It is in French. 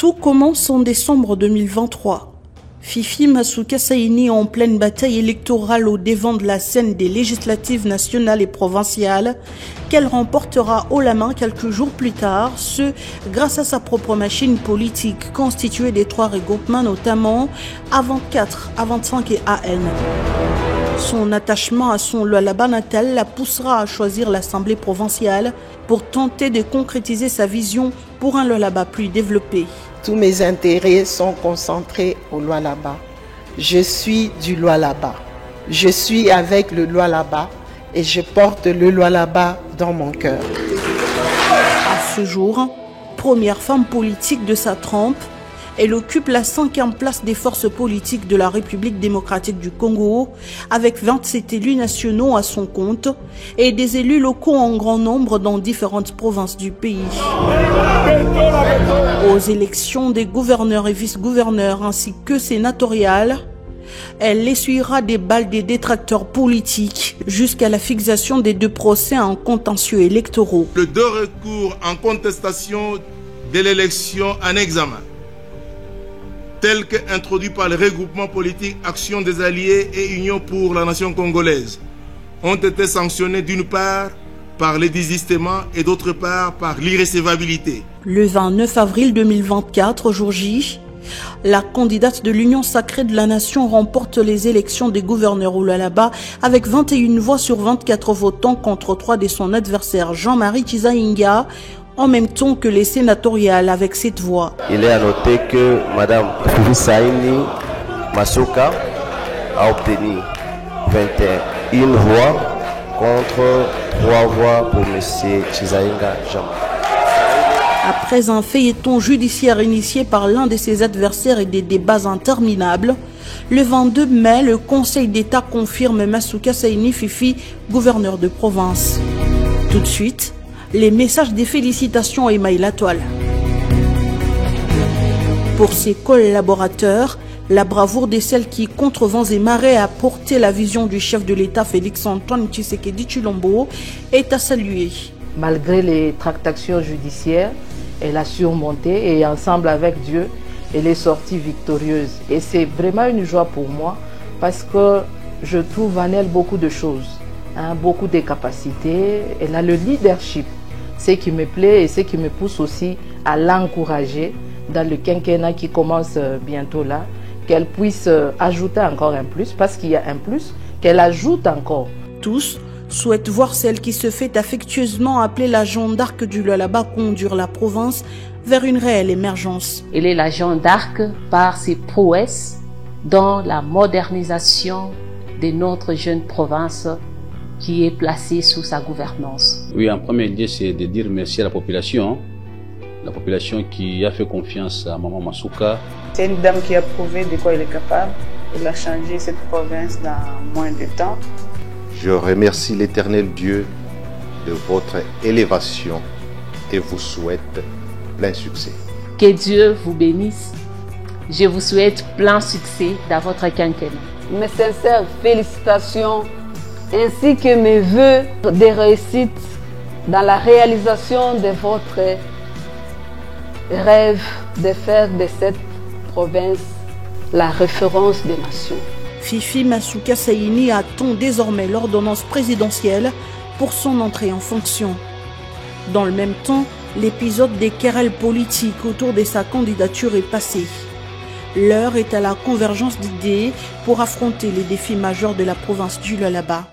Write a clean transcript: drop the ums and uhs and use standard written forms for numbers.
Tout commence en décembre 2023. Fifi Masuka Saini en pleine bataille électorale au devant de la scène des législatives nationales et provinciales qu'elle remportera haut la main quelques jours plus tard, ce grâce à sa propre machine politique constituée des 3 regroupements notamment A24, A25 et AN. Son attachement à son Lualaba natal la poussera à choisir l'Assemblée provinciale pour tenter de concrétiser sa vision pour un Lualaba plus développé. Tous mes intérêts sont concentrés au Lualaba. Je suis du Lualaba. Je suis avec le Lualaba et je porte le Lualaba dans mon cœur. À ce jour, première femme politique de sa trempe, elle occupe la 5e place des forces politiques de la République démocratique du Congo, avec 27 élus nationaux à son compte et des élus locaux en grand nombre dans différentes provinces du pays. Aux élections des gouverneurs et vice-gouverneurs ainsi que sénatoriales, elle essuiera des balles des détracteurs politiques jusqu'à la fixation des 2 procès en contentieux électoraux. Le 2 recours en contestation de l'élection en examen, tel qu'introduit par le regroupement politique Action des Alliés et Union pour la Nation congolaise, ont été sanctionnés d'une part par le désistement et d'autre part par l'irrécevabilité. Le 29 avril 2024, jour J, la candidate de l'Union sacrée de la Nation remporte les élections des gouverneurs au Lualaba avec 21 voix sur 24 votants contre 3 de son adversaire Jean-Marie Chizainga, en même temps que les sénatoriales avec 7 voix. Il est à noter que Mme Fifi Masuka a obtenu 21 voix contre 3 voix pour M. Chizainga Jean. Après un feuilleton judiciaire initié par l'un de ses adversaires et des débats interminables, le 22 mai, le Conseil d'État confirme Masuka Saini Fifi, gouverneur de province. Tout de suite, les messages des félicitations émaillent la toile. Pour ses collaborateurs, la bravoure de celle qui, contre vents et marées, a porté la vision du chef de l'État Félix-Antoine Tshisekedi Tshilombo est à saluer. Malgré les tractations judiciaires, elle a surmonté et ensemble avec Dieu, elle est sortie victorieuse. Et c'est vraiment une joie pour moi parce que je trouve en elle beaucoup de choses, beaucoup de capacités. Elle a le leadership, ce qui me plaît et ce qui me pousse aussi à l'encourager dans le quinquennat qui commence bientôt là, qu'elle puisse ajouter encore un plus, parce qu'il y a un plus, qu'elle ajoute encore. Tous souhaitent voir celle qui se fait affectueusement appeler la Jeanne d'Arc du Lualaba conduire la province vers une réelle émergence. Elle est la Jeanne d'Arc par ses prouesses dans la modernisation de notre jeune province qui est placée sous sa gouvernance. Oui, en premier lieu, c'est de dire merci à la population qui a fait confiance à Maman Masuka. C'est une dame qui a prouvé de quoi elle est capable. Elle a changé cette province dans moins de temps. Je remercie l'Éternel Dieu de votre élévation et vous souhaite plein succès. Que Dieu vous bénisse. Je vous souhaite plein succès dans votre quinquennat. Mes sincères félicitations ainsi que mes vœux de réussite dans la réalisation de votre rêve de faire de cette province la référence des nations. Fifi Masuka Saini attend désormais l'ordonnance présidentielle pour son entrée en fonction. Dans le même temps, l'épisode des querelles politiques autour de sa candidature est passé. L'heure est à la convergence d'idées pour affronter les défis majeurs de la province du Lualaba.